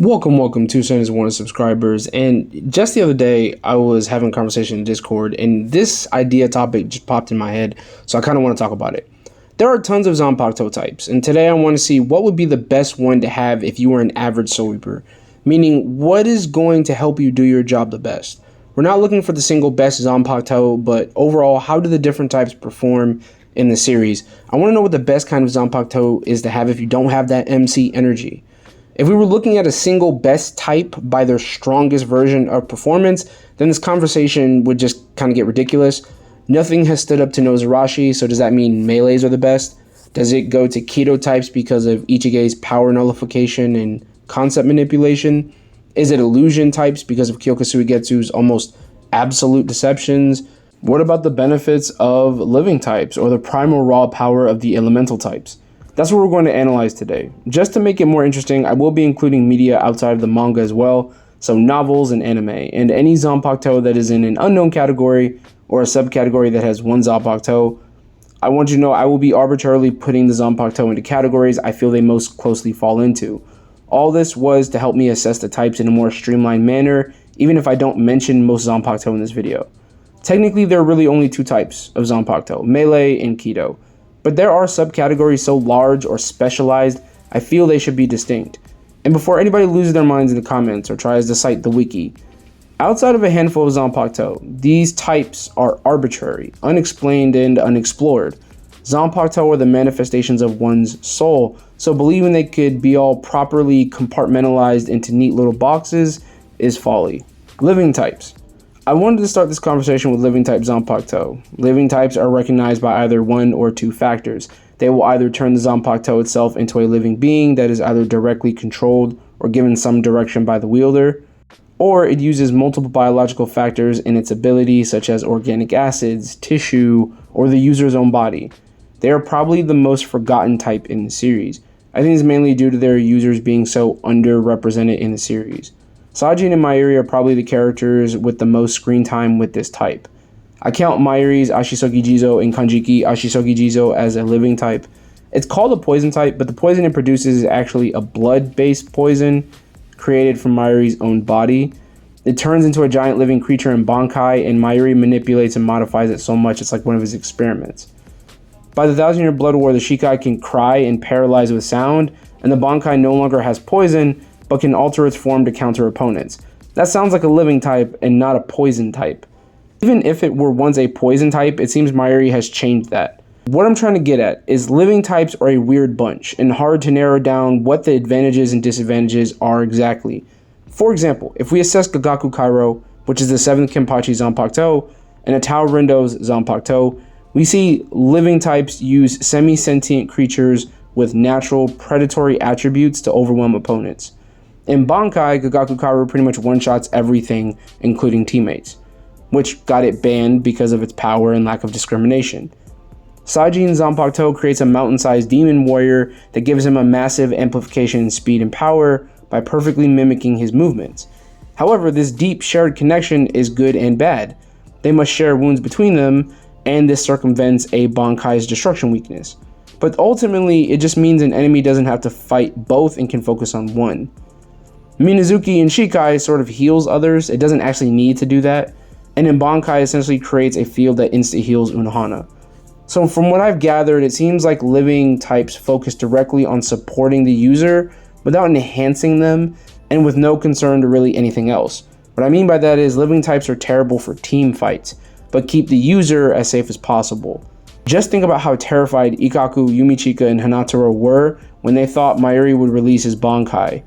Welcome to Santa's One subscribers. And just the other day, I was having a conversation in Discord, and this idea topic just popped in my head, so I kind of want to talk about it. There are tons of Zanpaktou types, and today I want to see what would be the best one to have if you were an average Soul Reaper, meaning what is going to help you do your job the best. We're not looking for the single best Zanpaktou, but overall, how do the different types perform in the series? I want to know what the best kind of Zanpaktou is to have if you don't have that MC energy. If we were looking at a single best type by their strongest version of performance, then this conversation would just kind of get ridiculous. Nothing has stood up to Nozarashi, so does that mean melees are the best? Does it go to Kido types because of Ichige's power nullification and concept manipulation? Is it illusion types because of Kyokusui Getsu's almost absolute deceptions? What about the benefits of living types or the primal raw power of the elemental types? That's what we're going to analyze today. Just to make it more interesting, I will be including media outside of the manga as well, so novels and anime, and any Zanpaktou that is in an unknown category or a subcategory that has one Zanpaktou. I want you to know I will be arbitrarily putting the Zanpaktou into categories I feel they most closely fall into. All this was to help me assess the types in a more streamlined manner, even if I don't mention most Zanpaktou in this video. Technically, there are really only two types of Zanpaktou, melee and Kido. But there are subcategories so large or specialized, I feel they should be distinct. And before anybody loses their minds in the comments or tries to cite the wiki, outside of a handful of Zanpaktou, these types are arbitrary, unexplained, and unexplored. Zanpaktou are the manifestations of one's soul, so believing they could be all properly compartmentalized into neat little boxes is folly. Living types. I wanted to start this conversation with living type Zanpaktou. Living types are recognized by either one or two factors. They will either turn the Zanpaktou itself into a living being that is either directly controlled or given some direction by the wielder, or it uses multiple biological factors in its ability, such as organic acids, tissue, or the user's own body. They are probably the most forgotten type in the series. I think it's mainly due to their users being so underrepresented in the series. Sajin and Mayuri are probably the characters with the most screen time with this type. I count Mayuri's Ashisogi Jizo and Kanjiki Ashisogi Jizo as a living type. It's called a poison type, but the poison it produces is actually a blood-based poison created from Mayuri's own body. It turns into a giant living creature in Bankai, and Mayuri manipulates and modifies it so much it's like one of his experiments. By the 1,000-year Blood War, the Shikai can cry and paralyze with sound, and the Bankai no longer has poison, but can alter its form to counter opponents. That sounds like a living type and not a poison type. Even if it were once a poison type, it seems Mayuri has changed that. What I'm trying to get at is living types are a weird bunch and hard to narrow down what the advantages and disadvantages are exactly. For example, if we assess Gagaku Kairo, which is the 7th Kenpachi Zanpaktou, and Atao Rendo's Zanpaktou, we see living types use semi-sentient creatures with natural predatory attributes to overwhelm opponents. In Bankai, Gagaku Kairo pretty much one-shots everything, including teammates, which got it banned because of its power and lack of discrimination. Sajin Zanpaktou creates a mountain-sized demon warrior that gives him a massive amplification in speed and power by perfectly mimicking his movements. However, this deep shared connection is good and bad. They must share wounds between them, and this circumvents a Bankai's destruction weakness. But ultimately, it just means an enemy doesn't have to fight both and can focus on one. Minazuki in Shikai sort of heals others, it doesn't actually need to do that, and in Bankai essentially creates a field that insta-heals Unohana. So from what I've gathered, it seems like living types focus directly on supporting the user without enhancing them, and with no concern to really anything else. What I mean by that is living types are terrible for team fights, but keep the user as safe as possible. Just think about how terrified Ikkaku, Yumichika, and Hanataro were when they thought Mayuri would release his Bankai.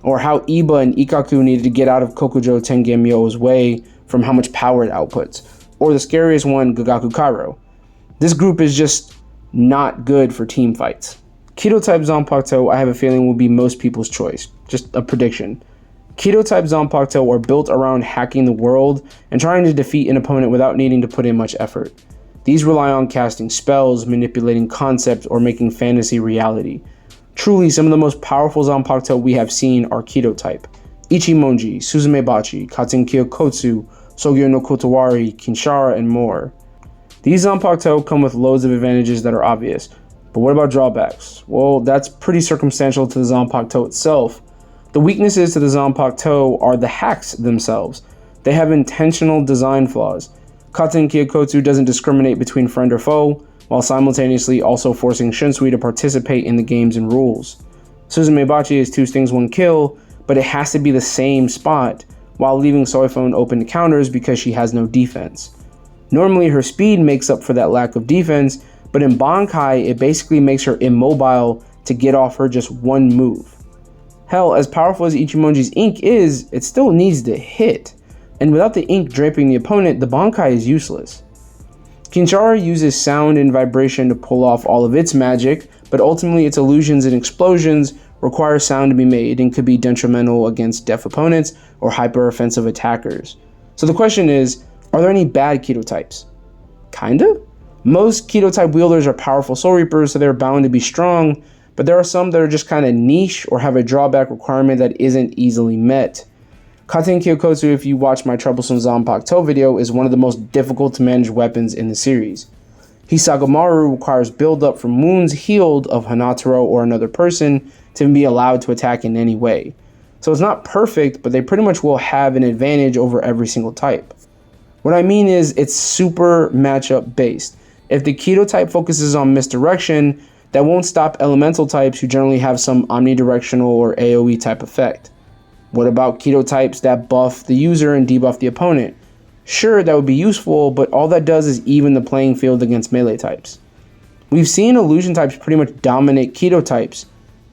Or how Iba and Ikkaku needed to get out of Kokujo Tengemyo's way from how much power it outputs. Or the scariest one, Gagaku Kairo. This group is just not good for team fights. Kido type Zanpaktou, I have a feeling, will be most people's choice. Just a prediction. Kido type Zanpaktou are built around hacking the world and trying to defeat an opponent without needing to put in much effort. These rely on casting spells, manipulating concepts, or making fantasy reality. Truly, some of the most powerful Zanpaktou we have seen are Kido type. Ichimonji, Suzumebachi, Katsunkyo Kotsu, Sogyo no Kotowari, Kinshara, and more. These Zanpaktou come with loads of advantages that are obvious, but what about drawbacks? Well, that's pretty circumstantial to the Zanpaktou itself. The weaknesses to the Zanpaktou are the hacks themselves. They have intentional design flaws. Katen Kyokotsu doesn't discriminate between friend or foe, while simultaneously also forcing Shunsui to participate in the games and rules. Suzumebachi is 2 stings 1 kill, but it has to be the same spot, while leaving Soifone open to counters because she has no defense. Normally her speed makes up for that lack of defense, but in Bankai it basically makes her immobile to get off her just 1 move. Hell, as powerful as Ichimonji's ink is, it still needs to hit, and without the ink draping the opponent, the Bankai is useless. Kinshara uses sound and vibration to pull off all of its magic, but ultimately its illusions and explosions require sound to be made and could be detrimental against deaf opponents or hyper-offensive attackers. So the question is, are there any bad Kido types? Kinda? Most Kido type wielders are powerful Soul Reapers, so they're bound to be strong, but there are some that are just kind of niche or have a drawback requirement that isn't easily met. Katen Kyokotsu, if you watch my Troublesome Zanpaktou video, is one of the most difficult to manage weapons in the series. Hisagamaru requires build-up from wounds healed of Hanataro or another person to be allowed to attack in any way. So it's not perfect, but they pretty much will have an advantage over every single type. What I mean is it's super matchup based. If the Kido type focuses on misdirection, that won't stop elemental types who generally have some omnidirectional or AoE type effect. What about Kido types that buff the user and debuff the opponent? Sure, that would be useful, but all that does is even the playing field against melee types. We've seen illusion types pretty much dominate Kido types,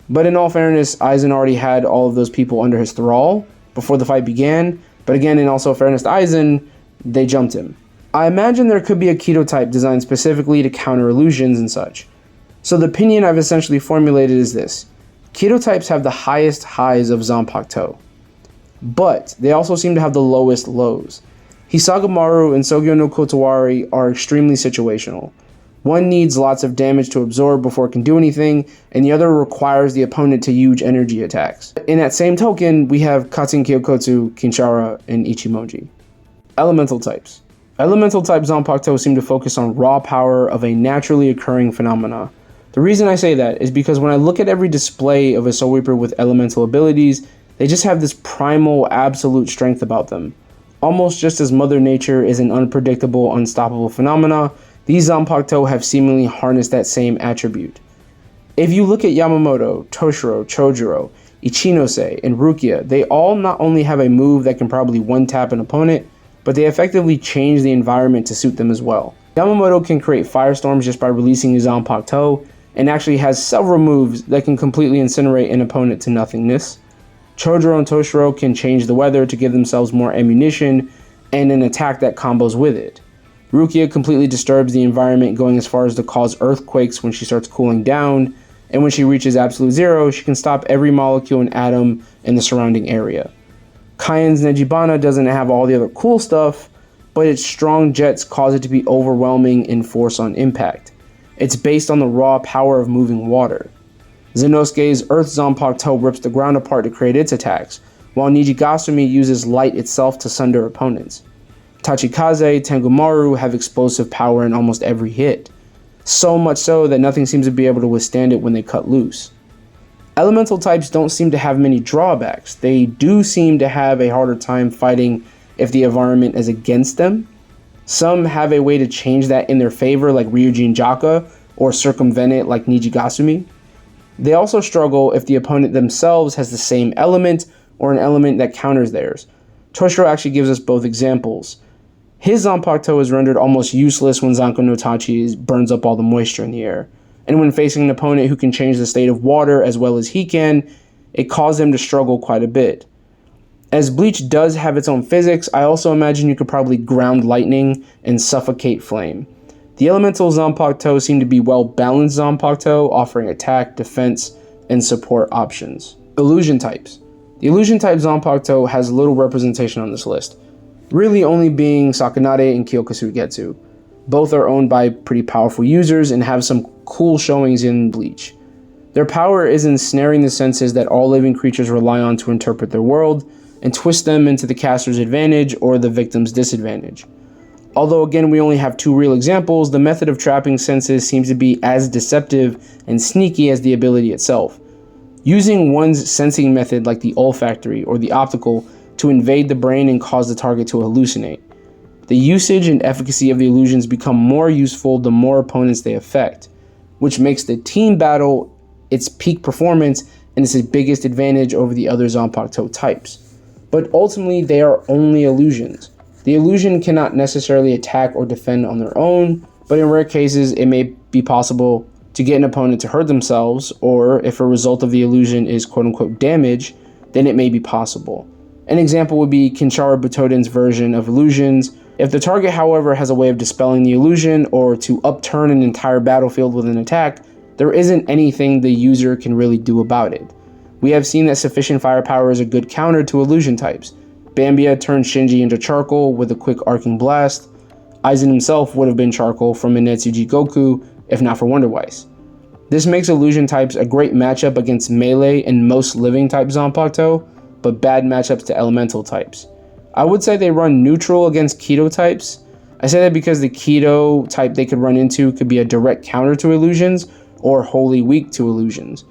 but in all fairness, Aizen already had all of those people under his thrall before the fight began, but again, in also fairness to Aizen, they jumped him. I imagine there could be a Kido type designed specifically to counter illusions and such. So the opinion I've essentially formulated is this. Kido types have the highest highs of Zanpaktou, but they also seem to have the lowest lows. Hisagamaru and Sogyo no Kotowari are extremely situational. One needs lots of damage to absorb before it can do anything, and the other requires the opponent to huge energy attacks. In that same token, we have Katen Kyokotsu, Kinshara, and Ichimonji. Elemental types. Elemental type Zanpaktou seem to focus on raw power of a naturally occurring phenomena. The reason I say that is because when I look at every display of a Soul Reaper with elemental abilities, they just have this primal, absolute strength about them. Almost just as Mother Nature is an unpredictable, unstoppable phenomena, these Zanpaktou have seemingly harnessed that same attribute. If you look at Yamamoto, Toshiro, Chojuro, Ichinose, and Rukia, they all not only have a move that can probably one-tap an opponent, but they effectively change the environment to suit them as well. Yamamoto can create firestorms just by releasing his Zanpaktou, and actually has several moves that can completely incinerate an opponent to nothingness. Chojuro and Toshiro can change the weather to give themselves more ammunition and an attack that combos with it. Rukia completely disturbs the environment, going as far as to cause earthquakes when she starts cooling down, and when she reaches absolute zero, she can stop every molecule and atom in the surrounding area. Kayen's Nejibana doesn't have all the other cool stuff, but its strong jets cause it to be overwhelming in force on impact. It's based on the raw power of moving water. Zenosuke's Earth Zanpaktou rips the ground apart to create its attacks, while Nijigasumi uses light itself to sunder opponents. Tachikaze, Tengumaru have explosive power in almost every hit, so much so that nothing seems to be able to withstand it when they cut loose. Elemental types don't seem to have many drawbacks. They do seem to have a harder time fighting if the environment is against them. Some have a way to change that in their favor, like Ryuji and Jaka, or circumvent it like Nijigasumi. They also struggle if the opponent themselves has the same element or an element that counters theirs. Toshiro actually gives us both examples. His Zanpaktou is rendered almost useless when Zanko no Tachi burns up all the moisture in the air. And when facing an opponent who can change the state of water as well as he can, it caused him to struggle quite a bit. As Bleach does have its own physics, I also imagine you could probably ground lightning and suffocate flame. The elemental Zanpaktou seem to be well-balanced Zanpaktou, offering attack, defense, and support options. Illusion types. The illusion type Zanpaktou has little representation on this list, really only being Sakanade and Kyokusugetsu. Both are owned by pretty powerful users and have some cool showings in Bleach. Their power is ensnaring the senses that all living creatures rely on to interpret their world, and twist them into the caster's advantage or the victim's disadvantage. Although again we only have 2 real examples, the method of trapping senses seems to be as deceptive and sneaky as the ability itself. using one's sensing method like the olfactory or the optical to invade the brain and cause the target to hallucinate. The usage and efficacy of the illusions become more useful the more opponents they affect, which makes the team battle its peak performance and its biggest advantage over the other Zanpaktou types. But ultimately, they are only illusions. The illusion cannot necessarily attack or defend on their own, but in rare cases, it may be possible to get an opponent to hurt themselves, or if a result of the illusion is quote-unquote damage, then it may be possible. An example would be Kinshara Butoden's version of illusions. If the target, however, has a way of dispelling the illusion or to upturn an entire battlefield with an attack, there isn't anything the user can really do about it. We have seen that sufficient firepower is a good counter to illusion types. Bambia turned Shinji into charcoal with a quick arcing blast. Aizen himself would have been charcoal from Inetsuji Goku if not for Wonderwise. This makes illusion types a great matchup against melee and most living type Zanpaktou, but bad matchups to elemental types. I would say they run neutral against Kido types. I say that because the Kido type they could run into could be a direct counter to illusions or wholly weak to illusions.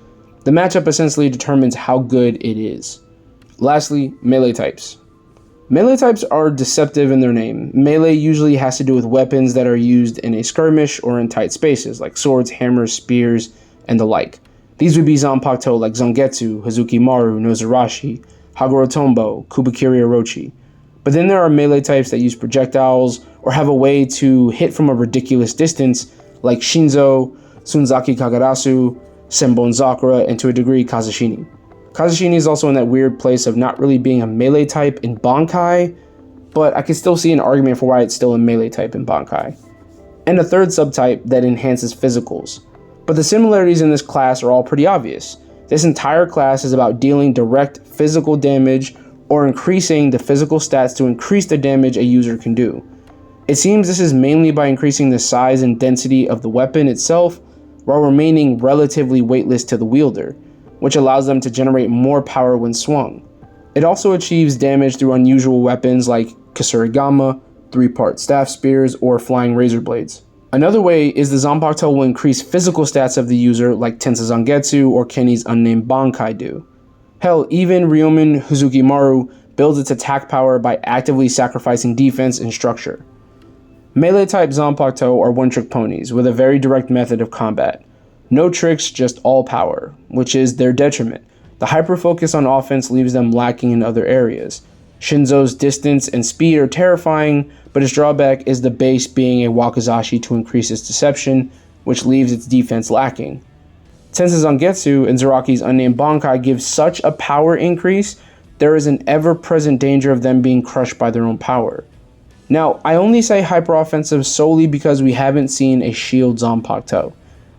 The matchup essentially determines how good it is. Lastly, melee types. Melee types are deceptive in their name. Melee usually has to do with weapons that are used in a skirmish or in tight spaces, like swords, hammers, spears, and the like. These would be Zanpaktou like Zangetsu, Hazuki Maru, Nozarashi, Haguro Tombo, Kubikiri Orochi. But then there are melee types that use projectiles or have a way to hit from a ridiculous distance, like Shinzo, Sunzaki Kagarasu, Senbon Zakura, and to a degree Kazashini. Kazashini is also in that weird place of not really being a melee type in Bankai, but I can still see an argument for why it's still a melee type in Bankai. And a third subtype that enhances physicals. But the similarities in this class are all pretty obvious. This entire class is about dealing direct physical damage or increasing the physical stats to increase the damage a user can do. It seems this is mainly by increasing the size and density of the weapon itself while remaining relatively weightless to the wielder, which allows them to generate more power when swung. It also achieves damage through unusual weapons like Kasurigama, 3-part staff spears, or flying razor blades. Another way is the Zanpaktou will increase physical stats of the user like Tensa Zangetsu or Kenny's unnamed Bankai do. Hell, even Ryomen Hazuki Maru builds its attack power by actively sacrificing defense and structure. Melee type Zanpaktou are one-trick ponies with a very direct method of combat. No tricks, just all power, which is their detriment. The hyper-focus on offense leaves them lacking in other areas. Shinzo's distance and speed are terrifying, but its drawback is the base being a wakizashi to increase its deception, which leaves its defense lacking. Tensa Zangetsu and Zaraki's unnamed Bankai give such a power increase, there is an ever-present danger of them being crushed by their own power. Now, I only say hyper-offensive solely because we haven't seen a shield Zanpaktou.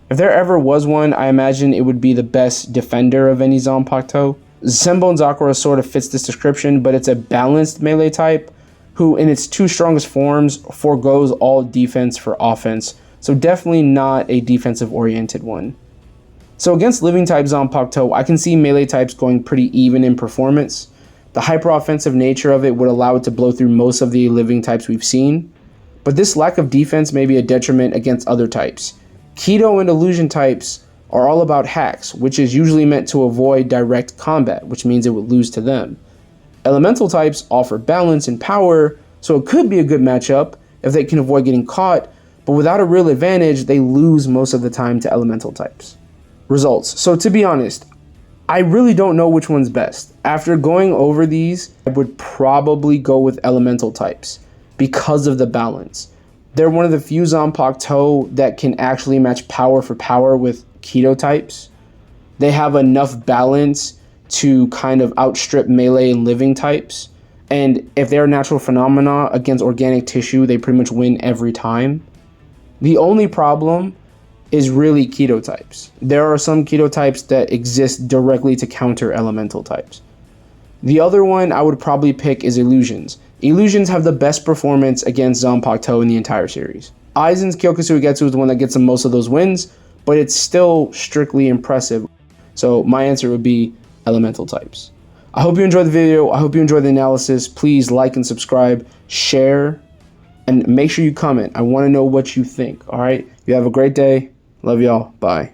If there ever was one, I imagine it would be the best defender of any Zanpaktou. Senbon Zakura sort of fits this description, but it's a balanced melee type who, in its two strongest forms, forgoes all defense for offense, so definitely not a defensive-oriented one. So against living type Zanpaktou, I can see melee types going pretty even in performance. The hyper-offensive nature of it would allow it to blow through most of the living types we've seen, but this lack of defense may be a detriment against other types. Kido and illusion types are all about hacks, which is usually meant to avoid direct combat, which means it would lose to them. Elemental types offer balance and power, so it could be a good matchup if they can avoid getting caught, but without a real advantage, they lose most of the time to elemental types. Results. So to be honest, I really don't know which one's best. After going over these, I would probably go with elemental types because of the balance. They're one of the few Zanpaktou that can actually match power for power with Kido types. They have enough balance to kind of outstrip melee and living types. And if they're natural phenomena against organic tissue, they pretty much win every time. The only problem is really Kido types. There are some Kido types that exist directly to counter elemental types. The other one I would probably pick is illusions. Illusions have the best performance against Zanpaktou in the entire series. Aizen's Kyokusu Ugetsu is the one that gets the most of those wins, but it's still strictly impressive. So my answer would be elemental types. I hope you enjoyed the video. I hope you enjoyed the analysis. Please like and subscribe, share, and make sure you comment. I want to know what you think. All right. You have a great day. Love y'all. Bye.